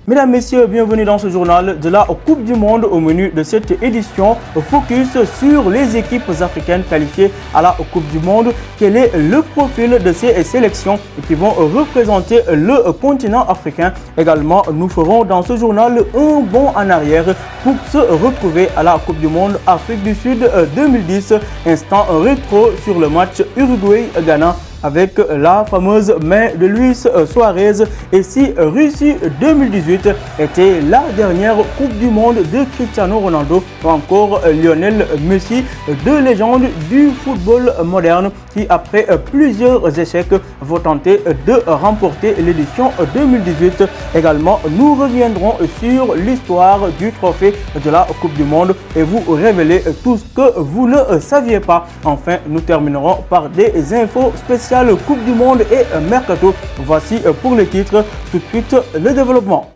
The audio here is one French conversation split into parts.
Mesdames, Messieurs, bienvenue dans ce journal de la Coupe du Monde. Au menu de cette édition, focus sur les équipes africaines qualifiées à la Coupe du Monde. Quel est le profil de ces sélections qui vont représenter le continent africain? Également, nous ferons dans ce journal un bond en arrière pour se retrouver à la Coupe du Monde Afrique du Sud 2010. Instant rétro sur le match Uruguay-Ghana avec la fameuse main de Luis Suarez. Et si Russie 2018 était la dernière Coupe du Monde de Cristiano Ronaldo ou encore Lionel Messi, deux légendes du football moderne qui, après plusieurs échecs, vont tenter de remporter l'édition 2018. Également, nous reviendrons sur l'histoire du trophée de la Coupe du Monde et vous révéler tout ce que vous ne saviez pas. Enfin, nous terminerons par des infos spéciales Coupe du Monde et Mercato. Voici pour les titres. Tout de suite, le développement.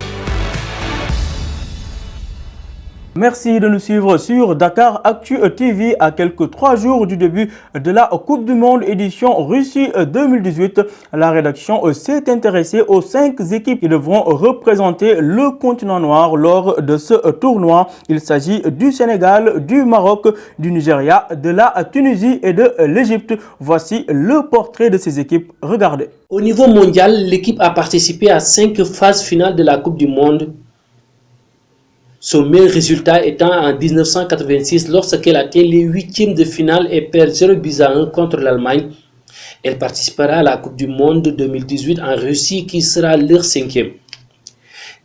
Merci de nous suivre sur Dakar Actu TV à quelques 3 jours du début de la Coupe du Monde édition Russie 2018. La rédaction s'est intéressée aux 5 équipes qui devront représenter le continent noir lors de ce tournoi. Il s'agit du Sénégal, du Maroc, du Nigeria, de la Tunisie et de l'Égypte. Voici le portrait de ces équipes. Regardez. Au niveau mondial, l'équipe a participé à 5 phases finales de la Coupe du Monde. Son meilleur résultat étant en 1986 lorsqu'elle atteint les 8e de finale et perd 0-1 contre l'Allemagne. Elle participera à la Coupe du Monde 2018 en Russie qui sera leur 5e.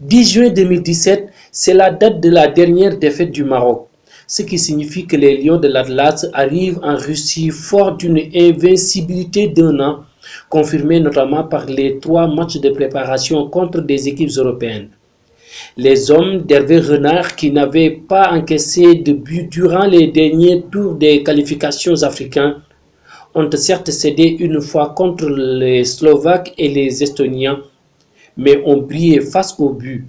10 juin 2017, c'est la date de la dernière défaite du Maroc, ce qui signifie que les Lions de l'Atlas arrivent en Russie forts d'une invincibilité d'1 an, confirmée notamment par les 3 matchs de préparation contre des équipes européennes. Les hommes d'Hervé Renard, qui n'avaient pas encaissé de but durant les derniers tours des qualifications africaines, ont certes cédé une fois contre les Slovaques et les Estoniens, mais ont brillé face au but.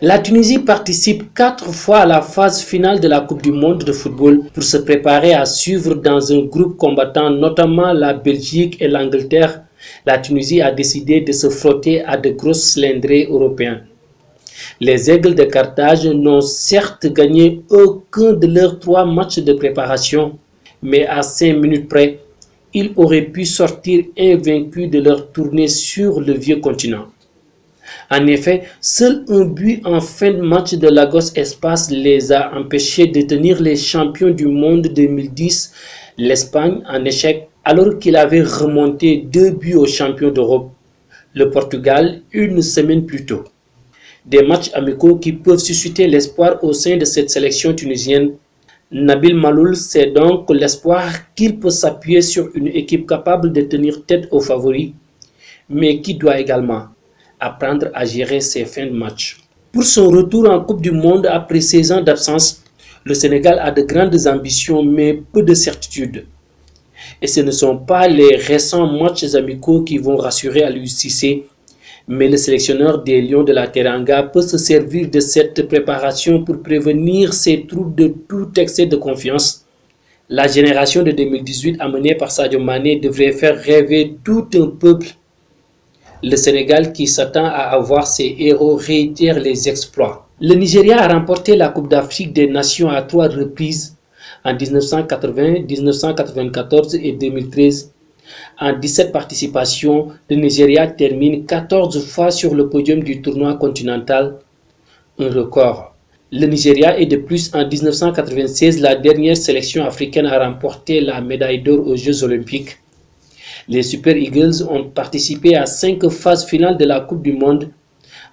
La Tunisie participe 4 fois à la phase finale de la Coupe du Monde de football pour se préparer à suivre dans un groupe combattant notamment la Belgique et l'Angleterre. La Tunisie a décidé de se frotter à de grosses cylindrées européens. Les Aigles de Carthage n'ont certes gagné aucun de leurs 3 matchs de préparation, mais à 5 minutes près, ils auraient pu sortir invaincus de leur tournée sur le vieux continent. En effet, seul un but en fin de match de Lagos Espace les a empêchés de tenir les champions du monde 2010, l'Espagne, en échec, alors qu'il avait remonté 2 buts aux champions d'Europe, le Portugal, une semaine plus tôt. Des matchs amicaux qui peuvent susciter l'espoir au sein de cette sélection tunisienne. Nabil Maloul sait donc l'espoir qu'il peut s'appuyer sur une équipe capable de tenir tête aux favoris, mais qui doit également apprendre à gérer ses fins de match. Pour son retour en Coupe du Monde après 16 ans d'absence, le Sénégal a de grandes ambitions mais peu de certitudes. Et ce ne sont pas les récents matchs amicaux qui vont rassurer Aliou Cissé, mais le sélectionneur des Lions de la Teranga peut se servir de cette préparation pour prévenir ses troupes de tout excès de confiance. La génération de 2018 amenée par Sadio Mané devrait faire rêver tout un peuple. Le Sénégal qui s'attend à avoir ses héros réitère les exploits. Le Nigeria a remporté la Coupe d'Afrique des Nations à 3 reprises, en 1980, 1994 et 2013. En 17 participations, le Nigeria termine 14 fois sur le podium du tournoi continental, un record. Le Nigeria est de plus en 1996 la dernière sélection africaine à remporter la médaille d'or aux Jeux Olympiques. Les Super Eagles ont participé à 5 phases finales de la Coupe du Monde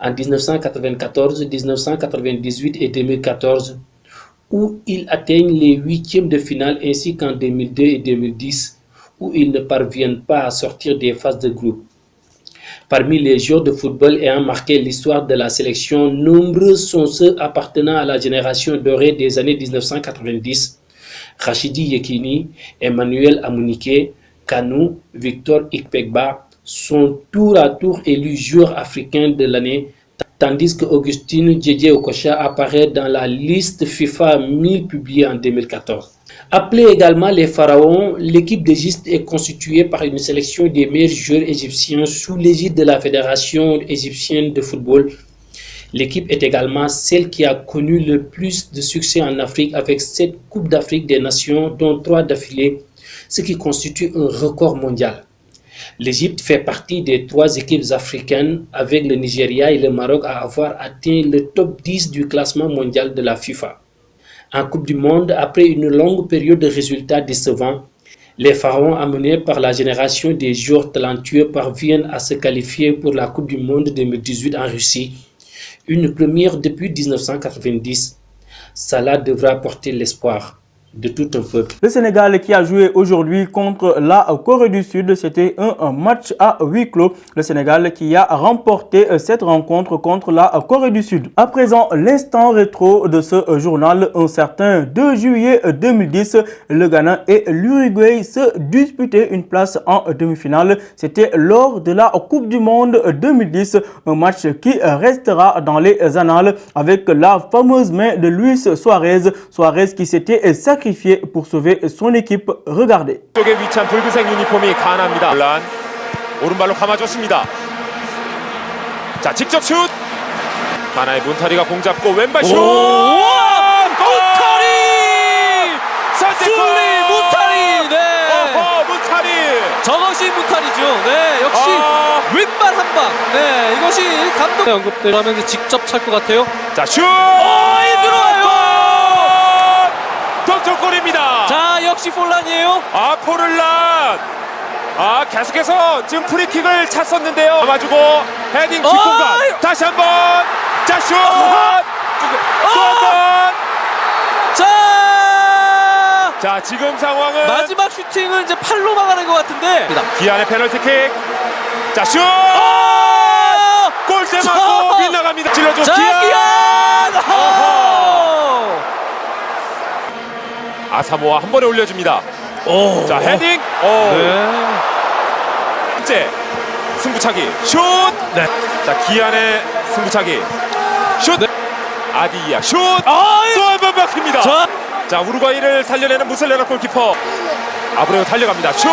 en 1994, 1998 et 2014, où ils atteignent les 8e de finale ainsi qu'en 2002 et 2010. Où ils ne parviennent pas à sortir des phases de groupe. Parmi les joueurs de football ayant marqué l'histoire de la sélection, nombreux sont ceux appartenant à la génération dorée des années 1990. Rachidi Yekini, Emmanuel Amunike, Kanou, Victor Ikpegba sont tour à tour élus joueurs africains de l'année, tandis que Augustine Djedje Okocha apparaît dans la liste FIFA 1000 publiée en 2014. Appelée également les Pharaons, l'équipe d'Égypte est constituée par une sélection des meilleurs joueurs égyptiens sous l'égide de la Fédération égyptienne de football. L'équipe est également celle qui a connu le plus de succès en Afrique avec 7 Coupes d'Afrique des Nations, dont 3 d'affilée, ce qui constitue un record mondial. L'Égypte fait partie des 3 équipes africaines avec le Nigeria et le Maroc à avoir atteint le top 10 du classement mondial de la FIFA. En Coupe du Monde, après une longue période de résultats décevants, les Pharaons, amenés par la génération des joueurs talentueux, parviennent à se qualifier pour la Coupe du Monde 2018 en Russie, une première depuis 1990. Cela devra porter l'espoir de tout un peuple. Le Sénégal qui a joué aujourd'hui contre la Corée du Sud, c'était un match à huis clos. Le Sénégal qui a remporté cette rencontre contre la Corée du Sud. À présent, l'instant rétro de ce journal, un certain 2 juillet 2010, le Ghana et l'Uruguay se disputaient une place en demi-finale. C'était lors de la Coupe du Monde 2010, un match qui restera dans les annales avec la fameuse main de Luis Suarez. Suarez qui s'était sacrifié pour sauver son équipe. Regardez. 쪽에 위치한 붉은색 유니폼이 가나입니다. 란 오른발로 감아줬습니다. 자, 직접 슛. 가나의 문타리가 공 잡고 왼발 슛. 문타리! 선제골! 문타리! 네. 문타리! 저것이 문타리죠. 네, 역시 왼발 한 방. 네, 이것이 감독 언급되라면 직접 찰 것 같아요. 자, 슛! 들어와요. 동점골입니다. 자, 역시 폴란이에요. 포를란. 계속해서 지금 프리킥을 찼었는데요. 감아주고 헤딩 뒷공간. 다시 한번. 자, 슛! 또 한 번. 자, 지금 상황은 마지막 슈팅을 이제 팔로 막아낸 것 같은데. 기안의 페널티킥. 자, 슛! 골대 맞고 빗나갑니다. 찔러줘. 기안! 아사모아 한 번에 올려줍니다. 자, 헤딩. 네. 승부차기. 슛. 네. 자, 기안의 승부차기. 슛. 네. 아디야. 슛. 또 한 번 막힙니다. 자, 우루과이를 살려내는 무슬레나 골키퍼. 아브레우 달려갑니다. 슛.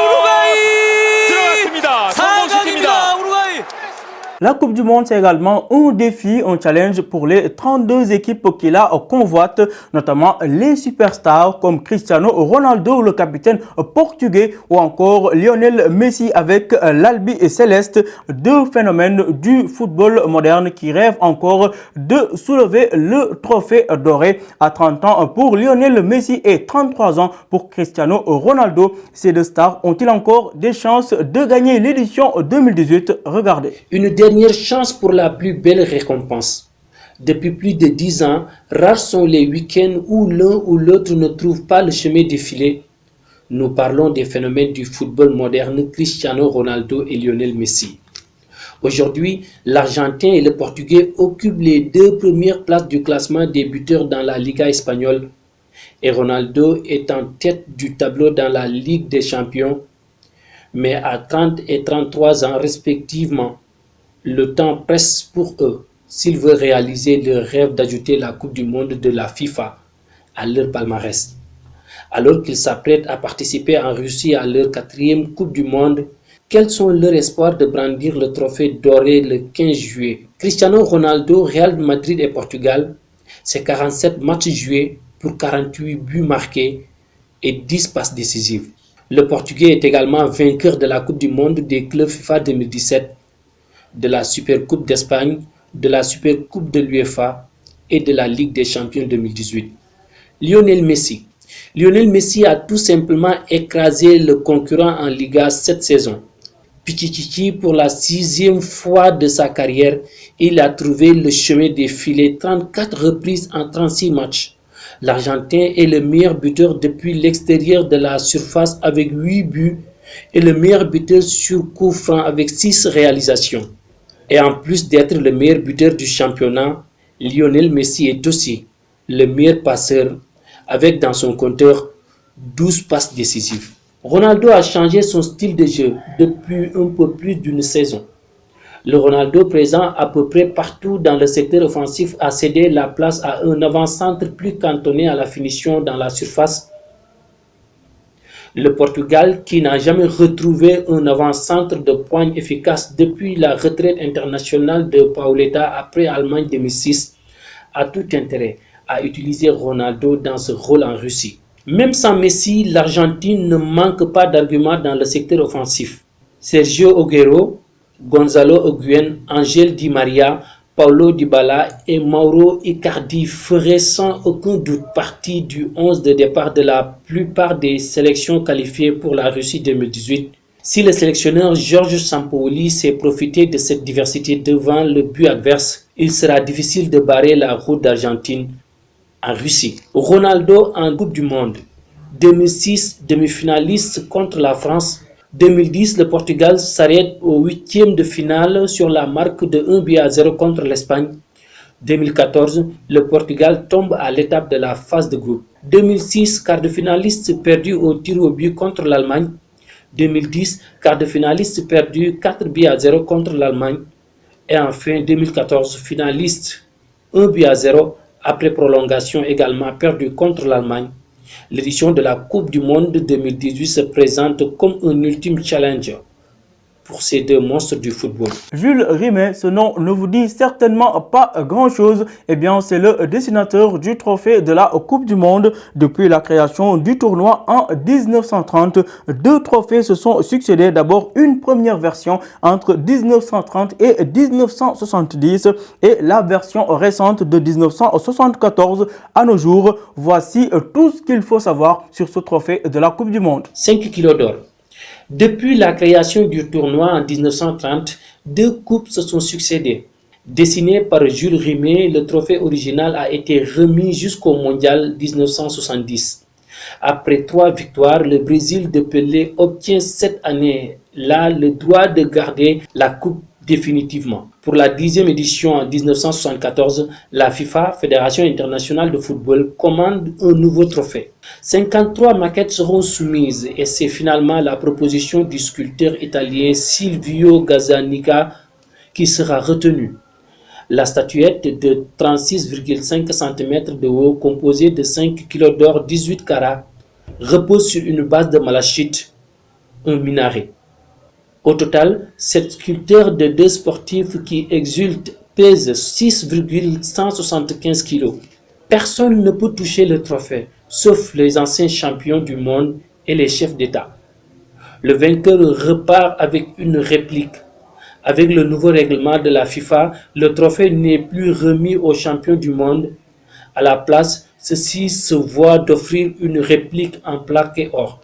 우루과이 들어갔습니다. 성공시킵니다. 우루과이. La Coupe du Monde, c'est également un défi, un challenge pour les 32 équipes qui la convoitent, notamment les superstars comme Cristiano Ronaldo, le capitaine portugais, ou encore Lionel Messi avec l'Albi Céleste, 2 phénomènes du football moderne qui rêvent encore de soulever le trophée doré à 30 ans pour Lionel Messi et 33 ans pour Cristiano Ronaldo. Ces 2 stars ont-ils encore des chances de gagner l'édition 2018? Regardez. Une dernière chance pour la plus belle récompense. Depuis plus de 10 ans, rares sont les week-ends où l'un ou l'autre ne trouve pas le chemin défilé. Nous parlons des phénomènes du football moderne Cristiano Ronaldo et Lionel Messi. Aujourd'hui, l'Argentin et le Portugais occupent les 2 premières places du classement des buteurs dans la Liga espagnole et Ronaldo est en tête du tableau dans la Ligue des Champions, mais à 30 et 33 ans respectivement. Le temps presse pour eux s'ils veulent réaliser leur rêve d'ajouter la Coupe du Monde de la FIFA à leur palmarès. Alors qu'ils s'apprêtent à participer en Russie à leur 4e Coupe du Monde, quels sont leurs espoirs de brandir le trophée doré le 15 juillet? Cristiano Ronaldo, Real Madrid et Portugal, c'est 47 matchs joués pour 48 buts marqués et 10 passes décisives. Le Portugais est également vainqueur de la Coupe du Monde des clubs FIFA 2017, de la Supercoupe d'Espagne, de la Supercoupe de l'UEFA et de la Ligue des Champions 2018. Lionel Messi. Lionel Messi a tout simplement écrasé le concurrent en Liga cette saison. Pichichichi, pour la 6e fois de sa carrière, il a trouvé le chemin des filets 34 reprises en 36 matchs. L'Argentin est le meilleur buteur depuis l'extérieur de la surface avec 8 buts et le meilleur buteur sur coup franc avec 6 réalisations. Et en plus d'être le meilleur buteur du championnat, Lionel Messi est aussi le meilleur passeur avec dans son compteur 12 passes décisives. Ronaldo a changé son style de jeu depuis un peu plus d'une saison. Le Ronaldo présent à peu près partout dans le secteur offensif a cédé la place à un avant-centre plus cantonné à la finition dans la surface. Le Portugal, qui n'a jamais retrouvé un avant-centre de poigne efficace depuis la retraite internationale de Paoletta après Allemagne 2006, a tout intérêt à utiliser Ronaldo dans ce rôle en Russie. Même sans Messi, l'Argentine ne manque pas d'arguments dans le secteur offensif. Sergio Aguero, Gonzalo Higuaín, Ángel Di Maria, Paulo Dybala et Mauro Icardi feraient sans aucun doute partie du 11 de départ de la plupart des sélections qualifiées pour la Russie 2018. Si le sélectionneur Georges Sampaoli sait profiter de cette diversité devant le but adverse, il sera difficile de barrer la route d'Argentine en Russie. Ronaldo en Coupe du Monde. 2006, demi-finaliste contre la France. 2010, le Portugal s'arrête au 8e de finale sur la marque de 1-0 contre l'Espagne. 2014, le Portugal tombe à l'étape de la phase de groupe. 2006, quart de finaliste perdu au tir au but contre l'Allemagne. 2010, quart de finaliste perdu 4-0 contre l'Allemagne. Et enfin, 2014, finaliste 1-0 après prolongation également perdu contre l'Allemagne. L'édition de la Coupe du Monde 2018 se présente comme un ultime challenge pour ces deux monstres du football. Jules Rimet, ce nom ne vous dit certainement pas grand-chose. Eh bien, c'est le dessinateur du trophée de la Coupe du Monde depuis la création du tournoi en 1930. Deux trophées se sont succédés. D'abord, une première version entre 1930 et 1970 et la version récente de 1974 à nos jours. Voici tout ce qu'il faut savoir sur ce trophée de la Coupe du Monde. 5 kilos d'or. Depuis la création du tournoi en 1930, deux coupes se sont succédées. Dessiné par Jules Rimet, le trophée original a été remis jusqu'au mondial 1970. Après 3 victoires, le Brésil de Pelé obtient cette année-là le droit de garder la coupe définitivement. Pour la 10e édition en 1974, la FIFA, Fédération internationale de football, commande un nouveau trophée. 53 maquettes seront soumises et c'est finalement la proposition du sculpteur italien Silvio Gazzaniga qui sera retenue. La statuette de 36,5 cm de haut, composée de 5 kg d'or 18 carats, repose sur une base de malachite, un minaret. Au total, cette sculpteur de 2 sportifs qui exultent pèse 6,175 kg. Personne ne peut toucher le trophée, sauf les anciens champions du monde et les chefs d'État. Le vainqueur repart avec une réplique. Avec le nouveau règlement de la FIFA, le trophée n'est plus remis aux champions du monde. À la place, ceux-ci se voient d'offrir une réplique en plaqué or.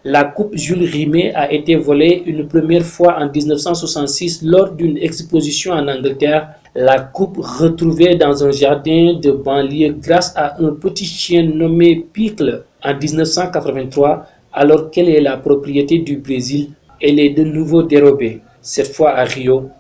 La coupe Jules Rimet a été volée une première fois en 1966 lors d'une exposition en Angleterre. La coupe retrouvée dans un jardin de banlieue grâce à un petit chien nommé Pickle en 1983, alors qu'elle est la propriété du Brésil, elle est de nouveau dérobée. Cette fois à Rio,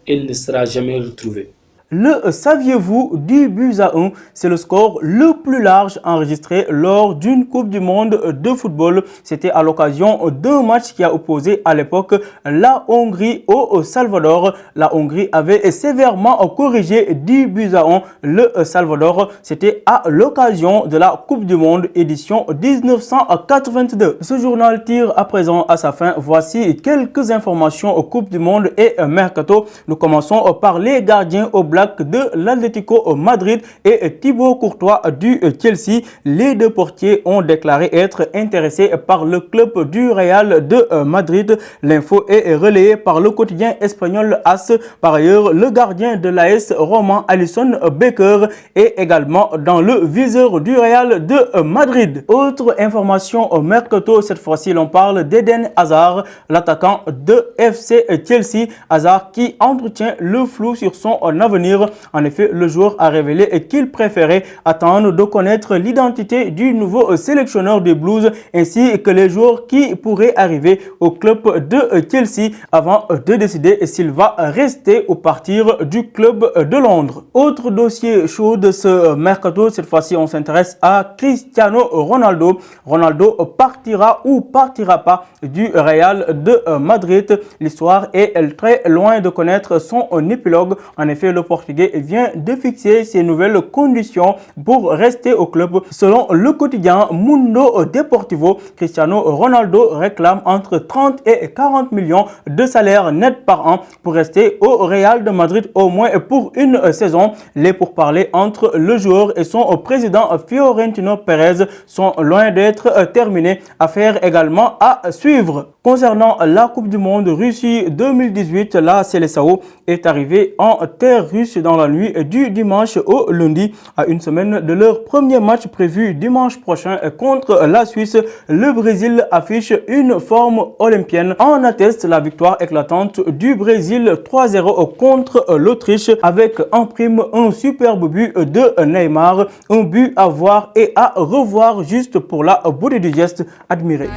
elle ne sera jamais retrouvée. Le saviez-vous, 10 buts à 1, c'est le score le plus large enregistré lors d'une Coupe du Monde de football. C'était à l'occasion d'un match qui a opposé à l'époque la Hongrie au Salvador. La Hongrie avait sévèrement corrigé 10 buts à 1 le Salvador. C'était à l'occasion de la Coupe du Monde édition 1982. Ce journal tire à présent à sa fin. Voici quelques informations aux Coupe du Monde et Mercato. Nous commençons par les gardiens au Black de l'Atlético Madrid et Thibaut Courtois du Chelsea. Les deux portiers ont déclaré être intéressés par le club du Real de Madrid. L'info est relayée par le quotidien espagnol AS. Par ailleurs, le gardien de l'AS Roman Alisson Becker est également dans le viseur du Real de Madrid. Autre information au mercato, cette fois-ci l'on parle d'Eden Hazard, l'attaquant de FC Chelsea. Hazard qui entretient le flou sur son avenir. En effet, le joueur a révélé qu'il préférait attendre de connaître l'identité du nouveau sélectionneur des Blues ainsi que les joueurs qui pourraient arriver au club de Chelsea avant de décider s'il va rester ou partir du club de Londres. Autre dossier chaud de ce mercato, cette fois-ci on s'intéresse à Cristiano Ronaldo. Ronaldo partira ou partira pas du Real de Madrid. L'histoire est très loin de connaître son épilogue. En effet, le portier Portugais vient de fixer ses nouvelles conditions pour rester au club. Selon le quotidien Mundo Deportivo, Cristiano Ronaldo réclame entre 30 et 40 millions de salaire net par an pour rester au Real de Madrid au moins pour une saison. Les pourparlers entre le joueur et son président Florentino Pérez sont loin d'être terminés. Affaire également à suivre. Concernant la Coupe du Monde Russie 2018, la Seleção est arrivée en terre russe dans la nuit du dimanche au lundi. À une semaine de leur premier match prévu dimanche prochain contre la Suisse, le Brésil affiche une forme olympienne. En atteste la victoire éclatante du Brésil 3-0 contre l'Autriche avec en prime un superbe but de Neymar. Un but à voir et à revoir juste pour la beauté du geste admiré.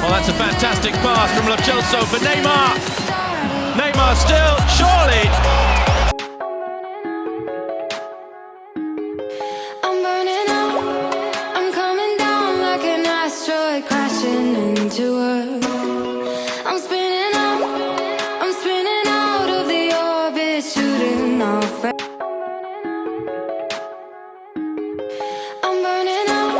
Well, that's a fantastic pass from Lo Celso for Neymar. Neymar still, surely. I'm burning out. I'm coming down like an asteroid crashing into Earth. I'm spinning out of the orbit, shooting off. I'm burning out.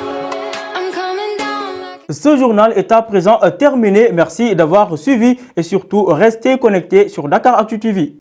I'm coming down like. Ce journal est à présent terminé. Merci d'avoir suivi et surtout restez connectés sur Dakaractu TV.